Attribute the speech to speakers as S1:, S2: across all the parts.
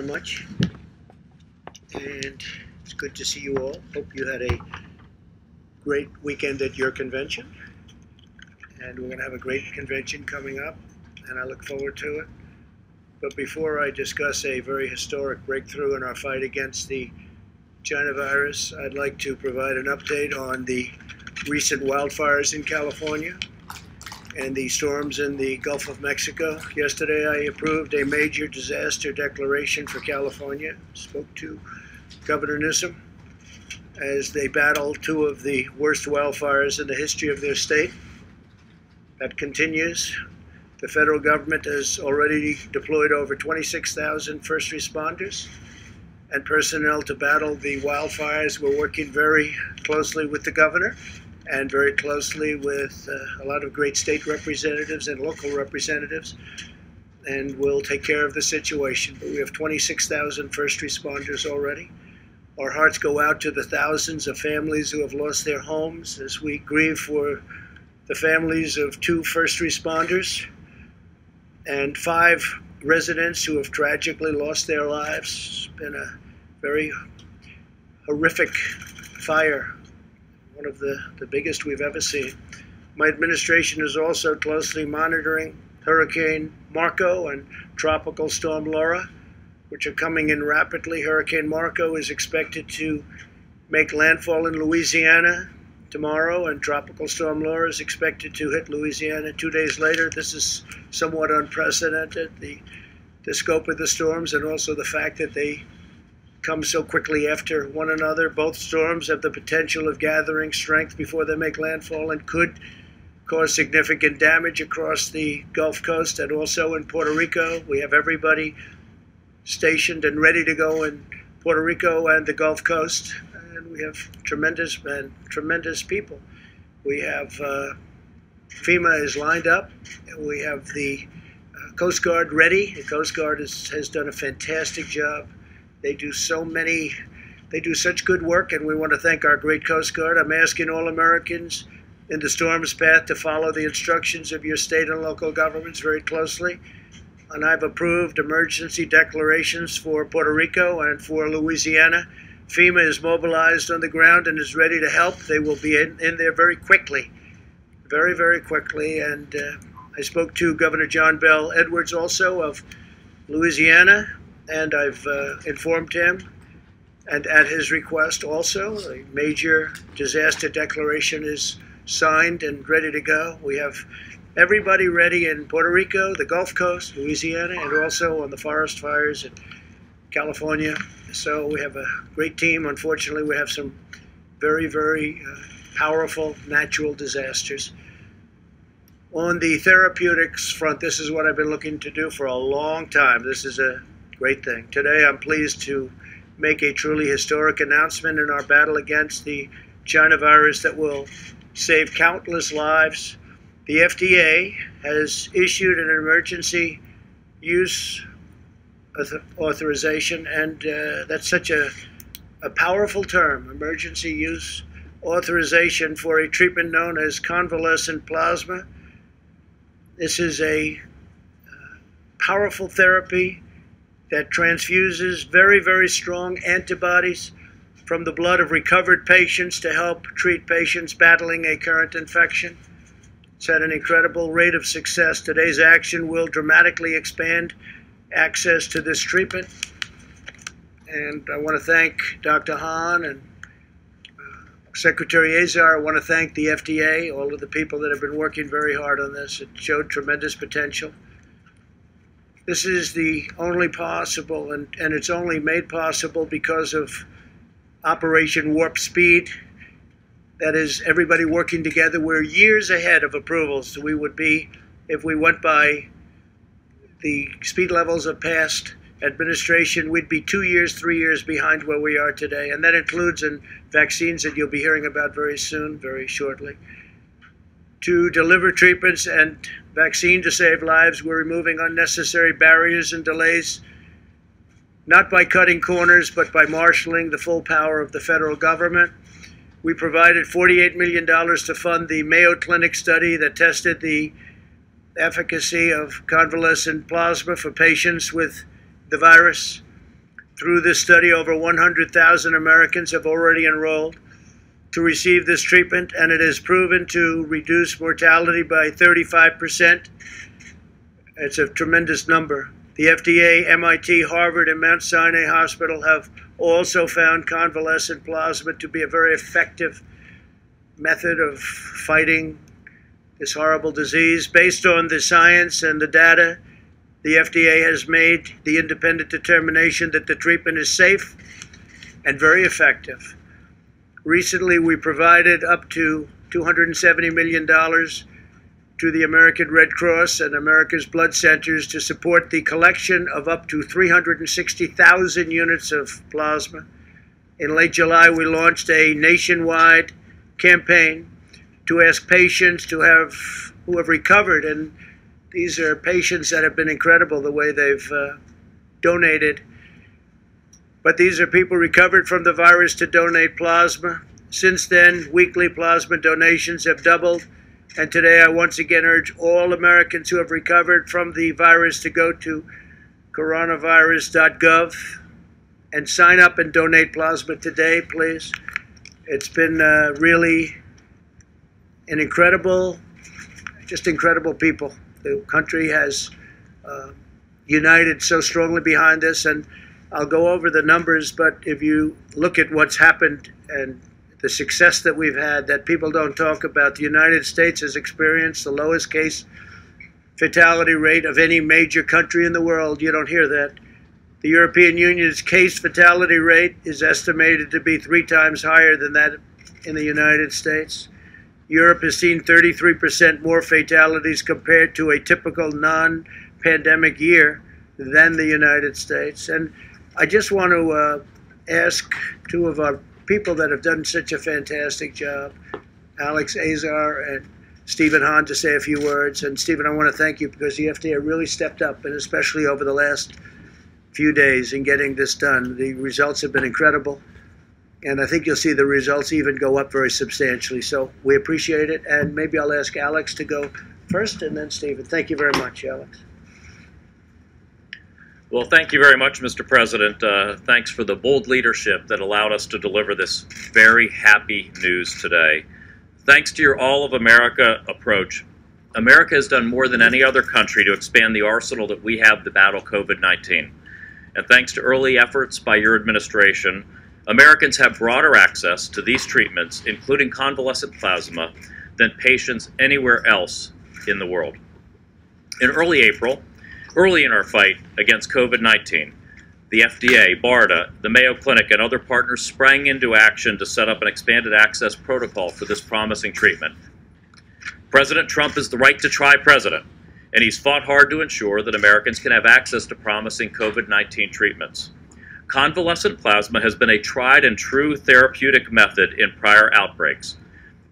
S1: very much. And it's good to see you all. Hope you had a great weekend at your convention. And we're going to have a great convention coming up, and I look forward to it. But before I discuss a very historic breakthrough in our fight against the China virus, I'd like to provide an update on the recent wildfires in California and the storms in the Gulf of Mexico. Yesterday I approved a major disaster declaration for California. Spoke to Governor Newsom as they battle two of the worst wildfires in the history of their state. That continues. The federal government has already deployed over 26,000 first responders and personnel to battle the wildfires. We're working very closely with the governor and very closely with a lot of great state representatives and local representatives, and we'll take care of the situation. But we have 26,000 first responders already. Our hearts go out to the thousands of families who have lost their homes as we grieve for the families of 2 first responders and 5 residents who have tragically lost their lives. It's been a very horrific fire, one of the biggest we've ever seen. My administration is also closely monitoring Hurricane Marco and Tropical Storm Laura, which are coming in rapidly. Hurricane Marco is expected to make landfall in Louisiana tomorrow, and Tropical Storm Laura is expected to hit Louisiana 2 days later. This is somewhat unprecedented, the scope of the storms and also the fact that they come so quickly after one another. Both storms have the potential of gathering strength before they make landfall and could cause significant damage across the Gulf Coast and also in Puerto Rico. We have everybody stationed and ready to go in Puerto Rico and the Gulf Coast, and we have tremendous people. We have FEMA is lined up, and we have the Coast Guard ready. The Coast Guard has done a fantastic job. They do such good work, and we want to thank our great Coast Guard. I'm asking all Americans in the storm's path to follow the instructions of your state and local governments very closely. And I've approved emergency declarations for Puerto Rico and for Louisiana. FEMA is mobilized on the ground and is ready to help. They will be in there very quickly, very, very quickly. And I spoke to Governor John Bell Edwards also of Louisiana, and I've informed him, and at his request also, a major disaster declaration is signed and ready to go. We have everybody ready in Puerto Rico, the Gulf Coast, Louisiana, and also on the forest fires in California. So we have a great team. Unfortunately, we have some very, very powerful natural disasters. On the therapeutics front, this is what I've been looking to do for a long time. This is a great thing. Today, I'm pleased to make a truly historic announcement in our battle against the China virus that will save countless lives. The FDA has issued an emergency use authorization, and that's such a powerful term, emergency use authorization for a treatment known as convalescent plasma. This is a powerful therapy that transfuses very, very strong antibodies from the blood of recovered patients to help treat patients battling a current infection. It's had an incredible rate of success. Today's action will dramatically expand access to this treatment. And I want to thank Dr. Hahn and Secretary Azar. I want to thank the FDA, all of the people that have been working very hard on this. It showed tremendous potential. This is the only possible, and it's only made possible because of Operation Warp Speed. That is, everybody working together. We're years ahead of approvals we would be if we went by the speed levels of past administration. We'd be 2 years, 3 years behind where we are today. And that includes in vaccines that you'll be hearing about very soon, very shortly. To deliver treatments and vaccine to save lives, we're removing unnecessary barriers and delays, not by cutting corners, but by marshaling the full power of the federal government. We provided $48 million to fund the Mayo Clinic study that tested the efficacy of convalescent plasma for patients with the virus. Through this study, over 100,000 Americans have already enrolled to receive this treatment, and it has proven to reduce mortality by 35%. It's a tremendous number. The FDA, MIT, Harvard, and Mount Sinai Hospital have also found convalescent plasma to be a very effective method of fighting this horrible disease. Based on the science and the data, the FDA has made the independent determination that the treatment is safe and very effective. Recently, we provided up to $270 million to the American Red Cross and America's blood centers to support the collection of up to 360,000 units of plasma. In late July, we launched a nationwide campaign to ask patients who have recovered, and these are patients that have been incredible the way they've donated. But these are people recovered from the virus to donate plasma. Since then, weekly plasma donations have doubled. And today I once again urge all Americans who have recovered from the virus to go to coronavirus.gov and sign up and donate plasma today, please. It's been really an incredible, just incredible people. The country has united so strongly behind this, and I'll go over the numbers, but if you look at what's happened and the success that we've had that people don't talk about, the United States has experienced the lowest case fatality rate of any major country in the world. You don't hear that. The European Union's case fatality rate is estimated to be 3 times higher than that in the United States. Europe has seen 33% more fatalities compared to a typical non-pandemic year than the United States. And I just want to ask two of our people that have done such a fantastic job, Alex Azar and Stephen Hahn, to say a few words. And Stephen, I want to thank you because the FDA really stepped up, and especially over the last few days in getting this done. The results have been incredible, and I think you'll see the results even go up very substantially. So we appreciate it, and maybe I'll ask Alex to go first and then Stephen. Thank you very much, Alex.
S2: Well, thank you very much, Mr. President. Thanks for the bold leadership that allowed us to deliver this very happy news today. Thanks to your All of America approach, America has done more than any other country to expand the arsenal that we have to battle COVID-19. And thanks to early efforts by your administration, Americans have broader access to these treatments, including convalescent plasma, than patients anywhere else in the world. In early April, early in our fight against COVID-19, the FDA, BARDA, the Mayo Clinic, and other partners sprang into action to set up an expanded access protocol for this promising treatment. President Trump is the right to try president, and he's fought hard to ensure that Americans can have access to promising COVID-19 treatments. Convalescent plasma has been a tried and true therapeutic method in prior outbreaks,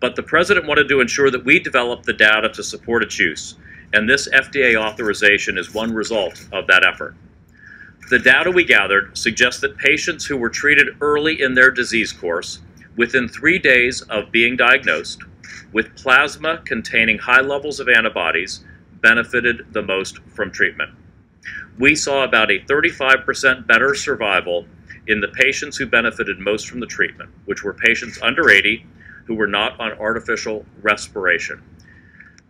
S2: but the president wanted to ensure that we develop the data to support its use, and this FDA authorization is one result of that effort. The data we gathered suggests that patients who were treated early in their disease course, within 3 days of being diagnosed, with plasma containing high levels of antibodies, benefited the most from treatment. We saw about a 35% better survival in the patients who benefited most from the treatment, which were patients under 80 who were not on artificial respiration.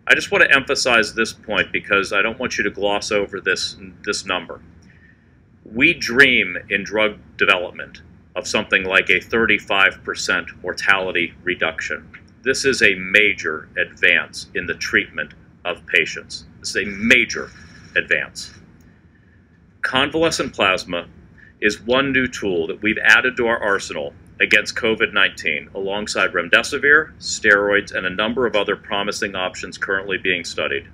S2: I just want to emphasize this point because I don't want you to gloss over this number. We dream in drug development of something like a 35% mortality reduction. This is a major advance in the treatment of patients. This is a major advance. Convalescent plasma is one new tool that we've added to our arsenal against COVID-19, alongside remdesivir, steroids, and a number of other promising options currently being studied.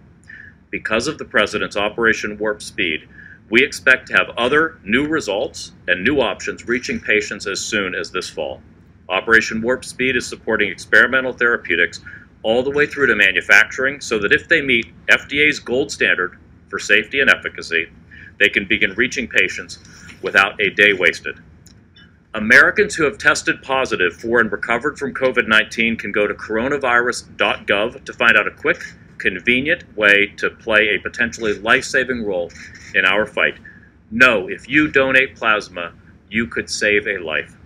S2: Because of the President's Operation Warp Speed, we expect to have other new results and new options reaching patients as soon as this fall. Operation Warp Speed is supporting experimental therapeutics all the way through to manufacturing so that if they meet FDA's gold standard for safety and efficacy, they can begin reaching patients without a day wasted. Americans who have tested positive for and recovered from COVID-19 can go to coronavirus.gov to find out a quick, convenient way to play a potentially life-saving role in our fight. Know if you donate plasma, you could save a life.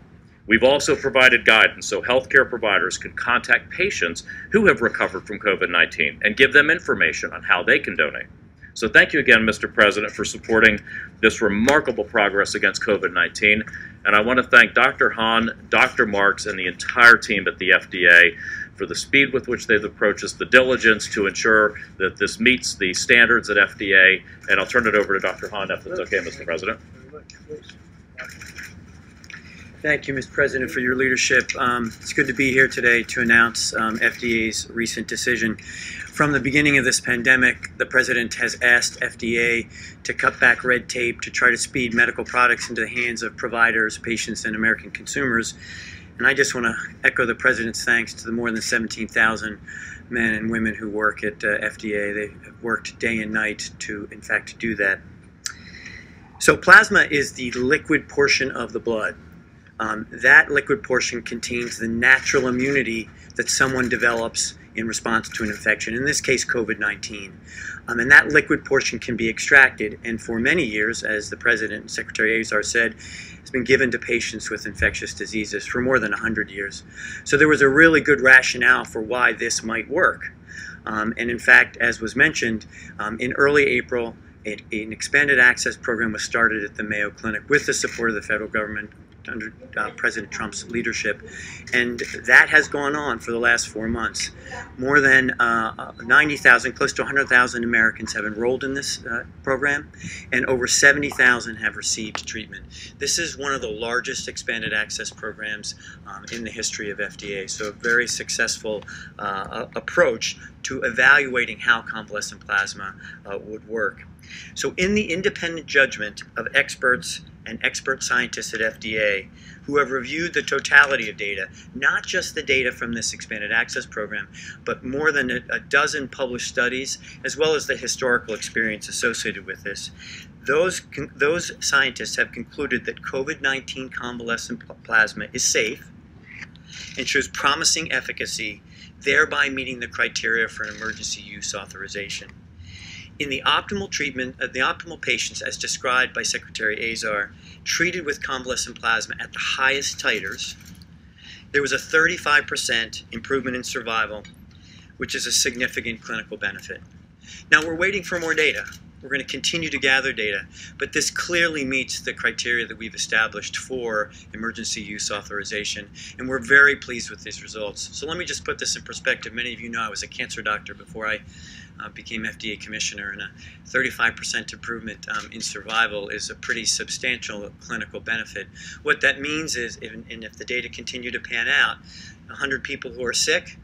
S2: We've also provided guidance so healthcare providers can contact patients who have recovered from COVID-19 and give them information on how they can donate. So thank you again, Mr. President, for supporting this remarkable progress against COVID-19. And I want to thank Dr. Hahn, Dr. Marks, and the entire team at the FDA for the speed with which they've approached this, the diligence to ensure that this meets the standards at FDA. And I'll turn it over to Dr. Hahn if that's okay, Mr. President.
S3: Thank you, Mr. President, for your leadership. It's good to be here today to announce FDA's recent decision. From the beginning of this pandemic, the President has asked FDA to cut back red tape to try to speed medical products into the hands of providers, patients, and American consumers. And I just want to echo the President's thanks to the more than 17,000 men and women who work at FDA. They have worked day and night to, in fact, do that. So plasma is the liquid portion of the blood. That liquid portion contains the natural immunity that someone develops in response to an infection, in this case COVID-19. And that liquid portion can be extracted, and for many years, as the President and Secretary Azar said, has been given to patients with infectious diseases for more than 100 years. So there was a really good rationale for why this might work. And in fact, as was mentioned, in early April, an expanded access program was started at the Mayo Clinic with the support of the federal government under President Trump's leadership, and that has gone on for the last 4 months. More than 90,000, close to 100,000 Americans have enrolled in this program, and over 70,000 have received treatment. This is one of the largest expanded access programs in the history of FDA, so a very successful approach to evaluating how convalescent plasma would work. So in the independent judgment of experts and expert scientists at FDA who have reviewed the totality of data, not just the data from this expanded access program, but more than a dozen published studies, as well as the historical experience associated with this, those scientists have concluded that COVID-19 convalescent plasma is safe and shows promising efficacy, thereby meeting the criteria for an emergency use authorization. In the optimal treatment of the optimal patients, as described by Secretary Azar, treated with convalescent plasma at the highest titers, there was a 35% improvement in survival, which is a significant clinical benefit. Now we're waiting for more data. We're going to continue to gather data, but this clearly meets the criteria that we've established for emergency use authorization, and we're very pleased with these results. So let me just put this in perspective. Many of you know I was a cancer doctor before I became FDA commissioner, and a 35% improvement in survival is a pretty substantial clinical benefit. What that means is, and if the data continue to pan out, 100 people who are sick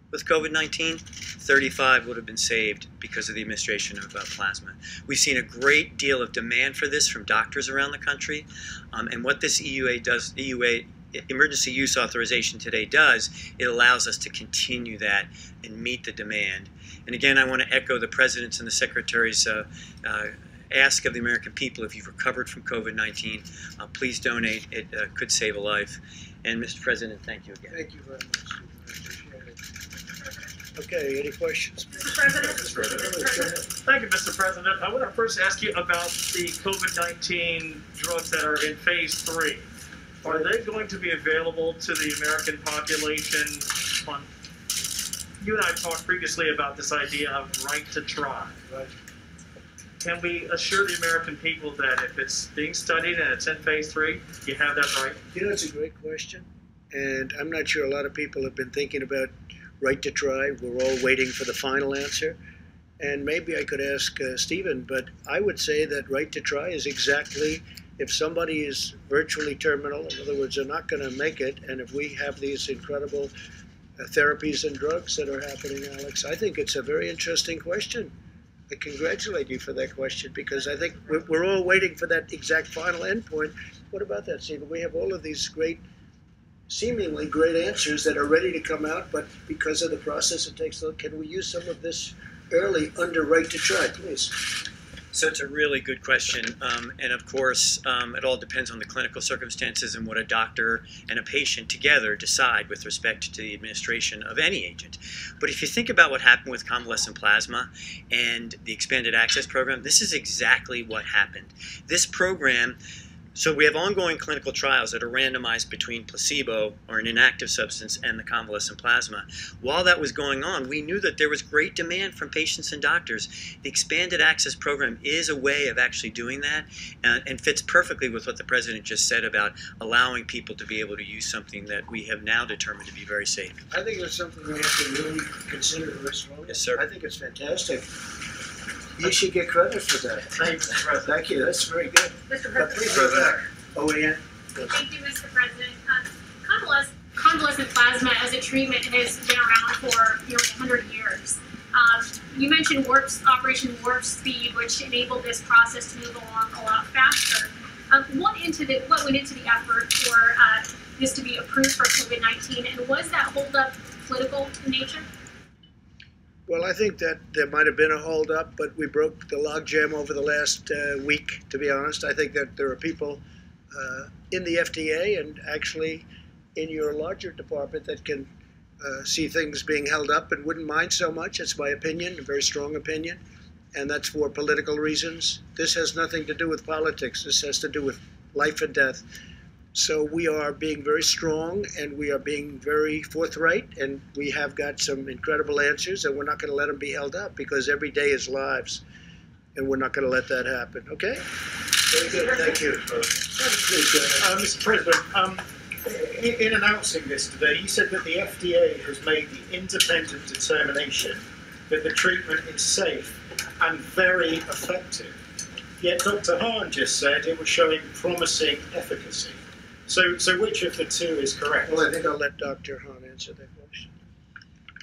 S3: with COVID-19, 35 would have been saved because of the administration of plasma. We've seen a great deal of demand for this from doctors around the country, and what this EUA emergency use authorization today does, it allows us to continue that and meet the demand. And again, I want to echo the President's and the Secretary's ask of the American people: if you've recovered from COVID-19, please donate. It could save a life. And Mr. President, thank you again.
S1: Thank you very much. I appreciate it. Okay, any questions?
S4: Mr. President. Thank you, Mr. President. I want to first ask you about the COVID-19 drugs that are in phase 3. Are they going to be available to the American population? You and I talked previously about this idea of right to try.
S1: Right.
S4: Can we assure the American people that if it's being studied and it's in phase 3, you have that right?
S1: You know, it's a great question, and I'm not sure a lot of people have been thinking about right to try. We're all waiting for the final answer, and maybe I could ask Stephen, but I would say that right to try is exactly if somebody is virtually terminal, in other words, they're not going to make it, and if we have these incredible therapies and drugs that are happening, Alex, I think it's a very interesting question. I congratulate you for that question, because I think we're all waiting for that exact final endpoint. What about that, Stephen? We have all of these great, seemingly great answers that are ready to come out, but because of the process it takes, can we use some of this early under right to try, please?
S3: So it's a really good question, and of course it all depends on the clinical circumstances and what a doctor and a patient together decide with respect to the administration of any agent. But if you think about what happened with convalescent plasma and the expanded access program, this is exactly what happened. This program So we have ongoing clinical trials that are randomized between placebo, or an inactive substance, and the convalescent plasma. While that was going on, we knew that there was great demand from patients and doctors. The Expanded Access Program is a way of actually doing that, and fits perfectly with what the President just said about allowing people to be able to use something that we have now determined to be very safe.
S1: I think it's something we have to really consider very strongly.
S3: Yes, sir.
S1: I think it's fantastic. You should get credit for that. Thank you. That's very good.
S5: Mr.
S1: But
S5: President.
S1: please go back. Oh, yeah.
S5: Thank you, Mr. President. Convalescent plasma as a treatment has been around for nearly 100 years. You mentioned Operation Warp Speed, which enabled this process to move along a lot faster. What went into the effort for this to be approved for COVID-19, and was that holdup political in nature?
S1: Well, I think that there might have been a holdup, but we broke the logjam over the last week, to be honest. I think that there are people in the FDA and actually in your larger department that can see things being held up and wouldn't mind so much. It's my opinion, a very strong opinion, and that's for political reasons. This has nothing to do with politics. This has to do with life and death. So we are being very strong, and we are being very forthright, and we have got some incredible answers, and we're not going to let them be held up, because every day is lives, and we're not going to let that happen. Okay? Very good. Thank you.
S6: Mr. President, in announcing this today, you said that the FDA has made the independent determination that the treatment is safe and very effective. Yet Dr. Hahn just said it was showing promising efficacy. So which of the two is correct?
S1: Well, I think I'll let Dr. Hahn answer that question.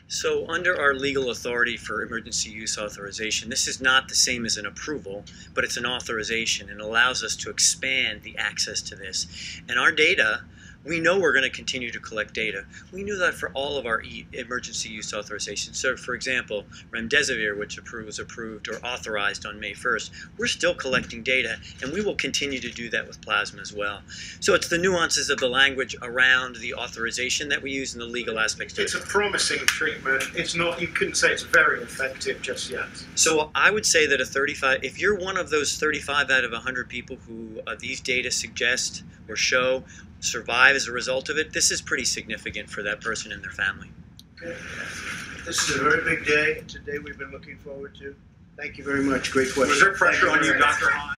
S3: So under our legal authority for emergency use authorization, this is not the same as an approval, but it's an authorization, and allows us to expand the access to this. And our data, we know we're going to continue to collect data. We knew that for all of our emergency use authorizations. So for example, remdesivir, which was approved or authorized on May 1st, we're still collecting data, and we will continue to do that with plasma as well. So it's the nuances of the language around the authorization that we use in the legal aspects to it.
S6: It's a promising treatment. It's not, you couldn't say it's very effective just yet.
S3: So I would say that if you're one of those 35 out of 100 people who these data suggest or show survive as a result of it, this is pretty significant for that person and their family.
S1: Okay. This is a very big day. It's a day we've been looking forward to. Thank you very much. Great question.
S6: Was there pressure on you, Dr. Hahn?